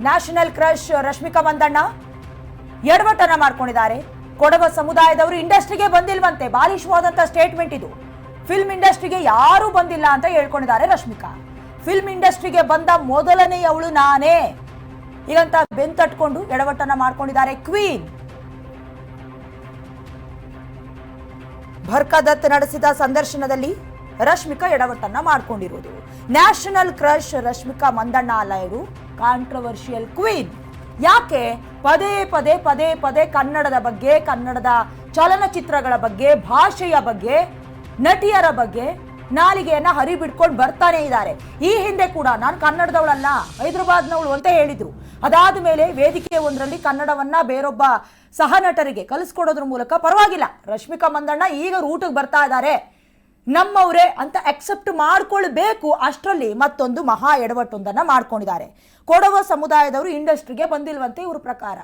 National crush Rashmika Mandanna ಎಡವಟ್ಟನ್ನ ಮಾಡ್ಕೊಂಡಿದ್ದಾರೆ. ಕೊಡವ ಸಮುದಾಯದವರು ಇಂಡಸ್ಟ್ರಿಗೆ ಬಂದಿಲ್ವಂತೆ. ಬಾಲಿಶವಾದಂತ ಸ್ಟೇಟ್ಮೆಂಟ್ ಇದು. ಫಿಲ್ಮ್ ಇಂಡಸ್ಟ್ರಿಗೆ ಯಾರೂ ಬಂದಿಲ್ಲ ಅಂತ ಹೇಳ್ಕೊಂಡಿದ್ದಾರೆ ರಶ್ಮಿಕಾ. ಫಿಲ್ಮ್ ಇಂಡಸ್ಟ್ರಿಗೆ ಬಂದ ಮೊದಲನೆಯವಳು ನಾನೇ ಈಗಂತ ಬೆಂತಟ್ಕೊಂಡು ಎಡವಟ್ಟನ್ನ ಮಾಡ್ಕೊಂಡಿದ್ದಾರೆ ಕ್ವೀನ್. ಭರ್ಕದತ್ ನಡೆಸಿದ ಸಂದರ್ಶನದಲ್ಲಿ ರಶ್ಮಿಕಾ ಎಡವಟ್ಟನ್ನ ಮಾಡ್ಕೊಂಡಿರುವುದು. ನ್ಯಾಷನಲ್ ಕ್ರಶ್ ರಶ್ಮಿಕಾ ಮಂದಣ್ಣ ಅಲ್ಲ, ಇವರು ಕಾಂಟ್ರವರ್ಷಿಯಲ್ ಕ್ವೀನ್. ಯಾಕೆ ಪದೇ ಪದೇ ಪದೇ ಪದೇ ಕನ್ನಡದ ಬಗ್ಗೆ, ಕನ್ನಡದ ಚಲನಚಿತ್ರಗಳ ಬಗ್ಗೆ, ಭಾಷೆಯ ಬಗ್ಗೆ, ನಟಿಯರ ಬಗ್ಗೆ ನಾಲಿಗೆಯನ್ನ ಹರಿಬಿಡ್ಕೊಂಡು ಬರ್ತಾನೆ ಇದ್ದಾರೆ. ಈ ಹಿಂದೆ ಕೂಡ ನಾನು ಕನ್ನಡದವಳಲ್ಲ, ಹೈದರಾಬಾದ್ನವಳು ಅಂತ ಹೇಳಿದ್ರು. ಅದಾದ ಮೇಲೆ ವೇದಿಕೆ ಒಂದರಲ್ಲಿ ಕನ್ನಡವನ್ನ ಬೇರೊಬ್ಬ ಸಹ ನಟರಿಗೆ ಕಲಿಸ್ಕೊಡೋದ್ರ ಮೂಲಕ ಪರವಾಗಿಲ್ಲ, ರಶ್ಮಿಕಾ ಮಂದಣ್ಣ ಈಗ ರೂಟಿಗೆ ಬರ್ತಾ ಇದ್ದಾರೆ, ನಮ್ಮವರೇ ಅಂತ ಅಕ್ಸೆಪ್ಟ್ ಮಾಡ್ಕೊಳ್ಬೇಕು. ಅಷ್ಟರಲ್ಲಿ ಮತ್ತೊಂದು ಮಹಾ ಎಡವಟ್ಟೊಂದನ್ನ ಮಾಡ್ಕೊಂಡಿದ್ದಾರೆ. ಕೊಡವ ಸಮುದಾಯದವರು ಇಂಡಸ್ಟ್ರಿಗೆ ಬಂದಿಲ್ವಂತೆ ಇವ್ರ ಪ್ರಕಾರ.